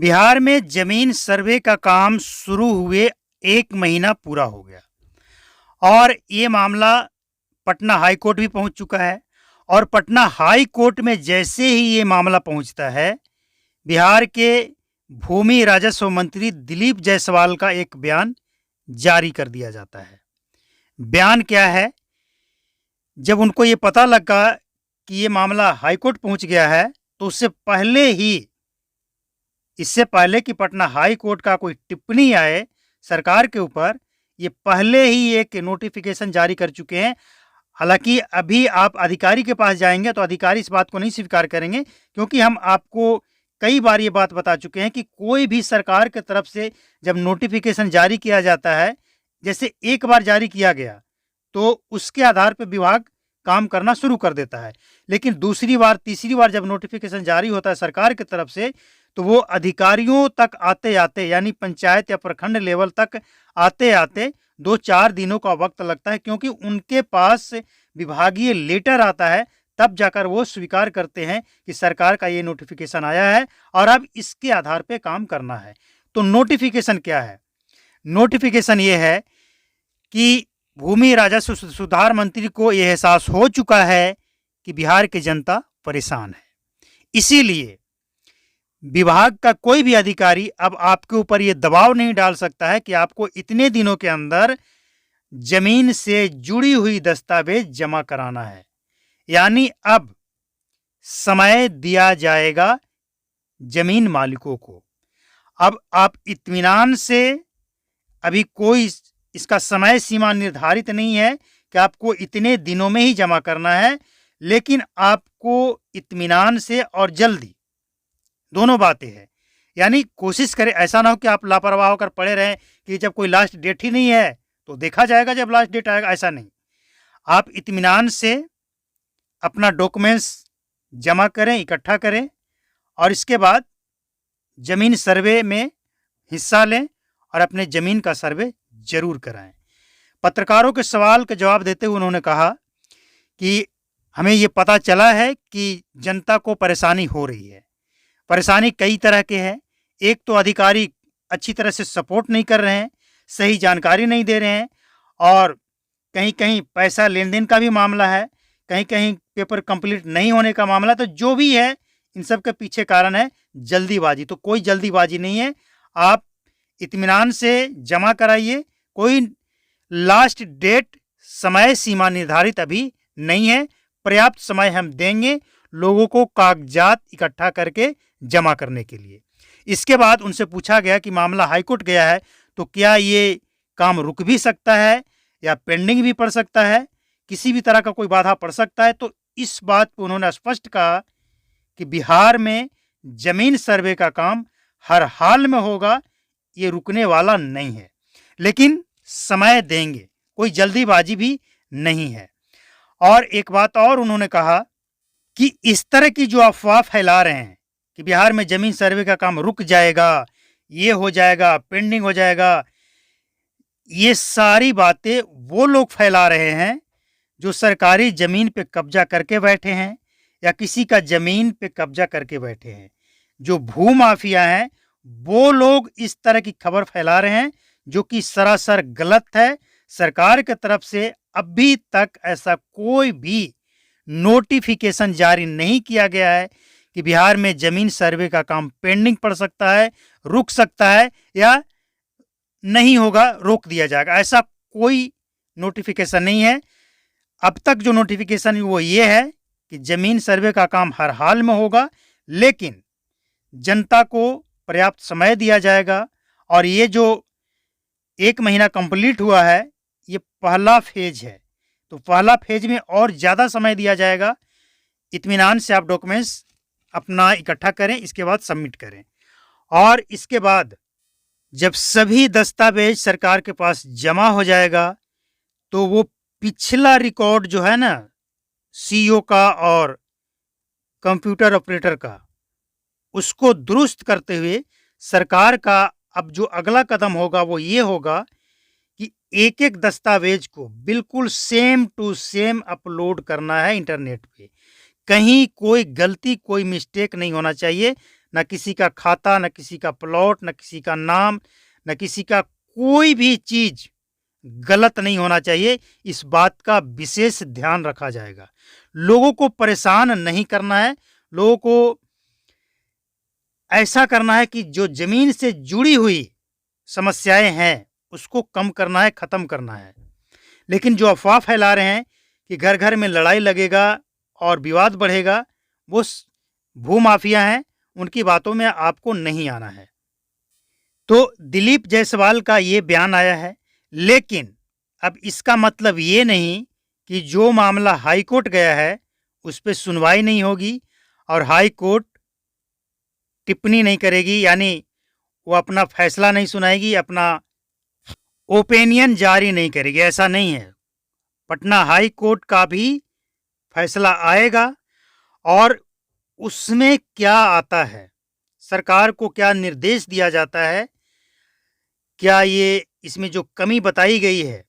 बिहार में जमीन सर्वे का काम शुरू हुए 1 महीना पूरा हो गया और ये मामला पटना हाई कोर्ट भी पहुंच चुका है। और पटना हाई कोर्ट में जैसे ही ये मामला पहुंचता है, बिहार के भूमि राजस्व मंत्री दिलीप जायसवाल का एक बयान जारी कर दिया जाता है। बयान क्या है? जब उनको ये पता लगा कि ये मामला हाई कोर्ट पहुंच गया है, तो इससे पहले कि पटना हाई कोर्ट का कोई टिप्पणी आए सरकार के ऊपर, ये पहले ही एक नोटिफिकेशन जारी कर चुके हैं। हालांकि अभी आप अधिकारी के पास जाएंगे तो अधिकारी इस बात को नहीं स्वीकार करेंगे, क्योंकि हम आपको कई बार ये बात बता चुके हैं कि कोई भी सरकार की तरफ से जब नोटिफिकेशन जारी किया जाता है, जैसे एक बार जारी किया गया तो उसके आधार पर विभाग काम करना शुरू कर देता है। लेकिन दूसरी बार तीसरी बार जब नोटिफिकेशन जारी होता है सरकार की तरफ से, तो वो अधिकारियों तक आते आते, यानी पंचायत या प्रखंड लेवल तक आते आते 2-4 दिनों का वक्त लगता है, क्योंकि उनके पास विभागीय लेटर आता है, तब जाकर वो स्वीकार करते हैं कि सरकार का ये नोटिफिकेशन आया है और अब इसके आधार पे काम करना है। तो नोटिफिकेशन क्या है? नोटिफिकेशन ये है कि भूमि राजस्व सुधार मंत्री को यह एहसास हो चुका है कि बिहार की जनता परेशान है, इसीलिए विभाग का कोई भी अधिकारी अब आपके ऊपर यह दबाव नहीं डाल सकता है कि आपको इतने दिनों के अंदर जमीन से जुड़ी हुई दस्तावेज जमा कराना है। यानी अब समय दिया जाएगा जमीन मालिकों को। अब आप इत्मीनान से, अभी कोई इसका समय सीमा निर्धारित नहीं है कि आपको इतने दिनों में ही जमा करना है, लेकिन आपको इत्मीनान से और जल्दी, दोनों बातें हैं। यानी कोशिश करें, ऐसा ना हो कि आप लापरवाह होकर पड़े रहें कि जब कोई लास्ट डेट ही नहीं है तो देखा जाएगा जब लास्ट डेट आएगा, ऐसा नहीं। आप इत्मीनान से अपना डॉक्यूमेंट्स जमा करें, इकट्ठा करें और इसके बाद जमीन सर्वे में हिस्सा लें और अपने जमीन का सर्वे जरूर कराएं। पत्रकारों के सवाल का जवाब देते हुए उन्होंने कहा कि हमें ये पता चला है कि जनता को परेशानी हो रही है। परेशानी कई तरह के हैं। एक तो अधिकारी अच्छी तरह से सपोर्ट नहीं कर रहे हैं, सही जानकारी नहीं दे रहे हैं, और कहीं कहीं पैसा लेन देन का भी मामला है, कहीं कहीं पेपर कंप्लीट नहीं होने का मामला। तो जो भी है, इन सब के पीछे कारण है जल्दीबाजी। तो कोई जल्दीबाजी नहीं है, आप इत्मीनान से जमा कराइए। कोई लास्ट डेट, समय सीमा निर्धारित अभी नहीं है, पर्याप्त समय हम देंगे लोगों को कागजात इकट्ठा करके जमा करने के लिए। इसके बाद उनसे पूछा गया कि मामला हाईकोर्ट गया है तो क्या ये काम रुक भी सकता है या पेंडिंग भी पड़ सकता है, किसी भी तरह का कोई बाधा पड़ सकता है? तो इस बात पर उन्होंने स्पष्ट कहा कि बिहार में जमीन सर्वे का काम हर हाल में होगा, ये रुकने वाला नहीं है, लेकिन समय देंगे, कोई जल्दीबाजी भी नहीं है। और एक बात और उन्होंने कहा कि इस तरह की जो अफवाह फैला रहे हैं कि बिहार में जमीन सर्वे का काम रुक जाएगा, ये हो जाएगा, पेंडिंग हो जाएगा, ये सारी बातें वो लोग फैला रहे हैं जो सरकारी जमीन पे कब्जा करके बैठे हैं या किसी का जमीन पे कब्जा करके बैठे हैं। जो भूमाफिया हैं वो लोग इस तरह की खबर फैला रहे हैं, जो कि सरासर गलत है। सरकार की तरफ से अभी तक ऐसा कोई भी नोटिफिकेशन जारी नहीं किया गया है कि बिहार में जमीन सर्वे का काम पेंडिंग पड़ सकता है, रुक सकता है या नहीं होगा, रोक दिया जाएगा। ऐसा कोई नोटिफिकेशन नहीं है। अब तक जो नोटिफिकेशन वो ये है कि जमीन सर्वे का काम हर हाल में होगा, लेकिन जनता को पर्याप्त समय दिया जाएगा। और ये जो 1 महीना कंप्लीट हुआ है, ये पहला फेज है, तो पहला फेज में और ज़्यादा समय दिया जाएगा। इत्मीनान से आप डॉक्यूमेंट्स अपना इकट्ठा करें, इसके बाद सबमिट करें, और इसके बाद जब सभी दस्तावेज सरकार के पास जमा हो जाएगा तो वो पिछला रिकॉर्ड जो है ना, सीईओ का और कंप्यूटर ऑपरेटर का, उसको दुरुस्त करते हुए सरकार का अब जो अगला कदम होगा वो ये होगा कि एक एक दस्तावेज को बिल्कुल सेम टू सेम अपलोड करना है इंटरनेट पे। कहीं कोई गलती, कोई मिस्टेक नहीं होना चाहिए, न किसी का खाता, न किसी का प्लॉट, न किसी का नाम, न किसी का कोई भी चीज गलत नहीं होना चाहिए। इस बात का विशेष ध्यान रखा जाएगा। लोगों को परेशान नहीं करना है, लोगों को ऐसा करना है कि जो जमीन से जुड़ी हुई समस्याएं हैं उसको कम करना है, खत्म करना है। लेकिन जो अफवाह फैला रहे हैं कि घर घर में लड़ाई लगेगा और विवाद बढ़ेगा, वो भूमाफिया हैं, उनकी बातों में आपको नहीं आना है। तो दिलीप जायसवाल का ये बयान आया है, लेकिन अब इसका मतलब ये नहीं कि जो मामला हाई कोर्ट गया है उस पर सुनवाई नहीं होगी और हाई कोर्ट टिप्पणी नहीं करेगी, यानी वो अपना फैसला नहीं सुनाएगी, अपना ओपिनियन जारी नहीं करेगी। ऐसा नहीं है। पटना हाई कोर्ट का भी फैसला आएगा और उसमें क्या आता है, सरकार को क्या निर्देश दिया जाता है, क्या ये इसमें जो कमी बताई गई है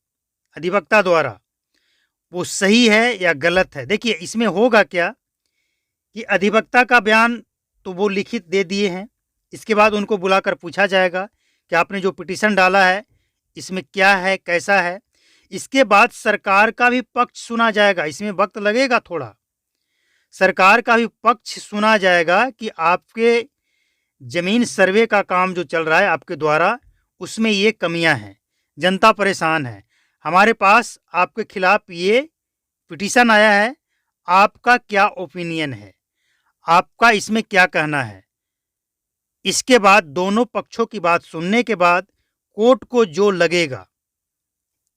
अधिवक्ता द्वारा वो सही है या गलत है। देखिए इसमें होगा क्या कि अधिवक्ता का बयान तो वो लिखित दे दिए हैं, इसके बाद उनको बुलाकर पूछा जाएगा कि आपने जो पिटीशन डाला है इसमें क्या है, कैसा है। इसके बाद सरकार का भी पक्ष सुना जाएगा, इसमें वक्त लगेगा थोड़ा। सरकार का भी पक्ष सुना जाएगा कि आपके जमीन सर्वे का काम जो चल रहा है आपके द्वारा उसमें ये कमियां हैं, जनता परेशान है, हमारे पास आपके खिलाफ ये पिटीशन आया है, आपका क्या ओपिनियन है, आपका इसमें क्या कहना है। इसके बाद दोनों पक्षों की बात सुनने के बाद कोर्ट को जो लगेगा,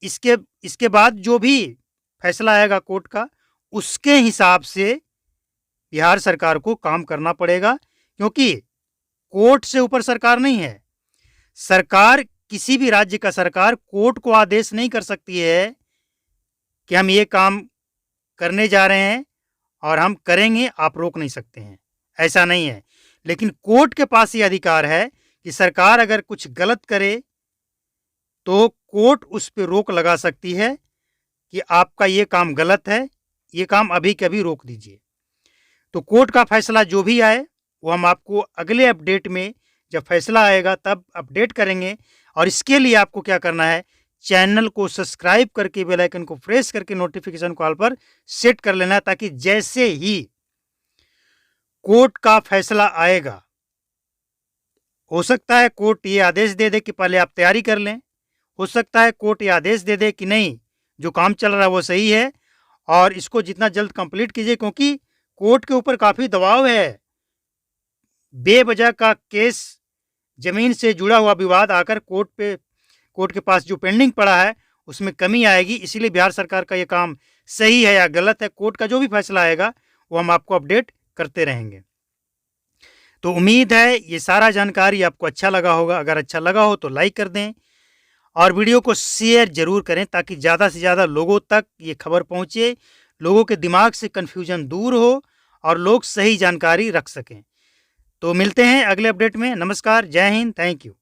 इसके बाद जो भी फैसला आएगा कोर्ट का, उसके हिसाब से बिहार सरकार को काम करना पड़ेगा, क्योंकि कोर्ट से ऊपर सरकार नहीं है। सरकार, किसी भी राज्य का सरकार कोर्ट को आदेश नहीं कर सकती है कि हम ये काम करने जा रहे हैं और हम करेंगे, आप रोक नहीं सकते हैं, ऐसा नहीं है। लेकिन कोर्ट के पास ये अधिकार है कि सरकार अगर कुछ गलत करे तो कोर्ट उस पर रोक लगा सकती है कि आपका ये काम गलत है, ये काम अभी के अभी रोक दीजिए। तो कोर्ट का फैसला जो भी आए वो हम आपको अगले अपडेट में, जब फैसला आएगा तब अपडेट करेंगे। और इसके लिए आपको क्या करना है, चैनल को सब्सक्राइब करके बेल आइकन को प्रेस करके नोटिफिकेशन कॉल पर सेट कर लेना है, ताकि जैसे ही कोर्ट का फैसला आएगा, हो सकता है कोर्ट ये आदेश दे दे कि पहले आप तैयारी कर लें, हो सकता है कोर्ट ये आदेश दे दे कि नहीं, जो काम चल रहा है वो सही है और इसको जितना जल्द कंप्लीट कीजिए, क्योंकि कोर्ट के ऊपर काफ़ी दबाव है। बेवजह का केस, जमीन से जुड़ा हुआ विवाद आकर कोर्ट के पास जो पेंडिंग पड़ा है उसमें कमी आएगी। इसीलिए बिहार सरकार का ये काम सही है या गलत है, कोर्ट का जो भी फैसला आएगा वो हम आपको अपडेट करते रहेंगे। तो उम्मीद है ये सारा जानकारी आपको अच्छा लगा होगा। अगर अच्छा लगा हो तो लाइक कर दें और वीडियो को शेयर जरूर करें, ताकि ज़्यादा से ज़्यादा लोगों तक ये खबर पहुँचे, लोगों के दिमाग से कन्फ्यूजन दूर हो और लोग सही जानकारी रख सकें। तो मिलते हैं अगले अपडेट में। नमस्कार, जय हिंद, थैंक यू।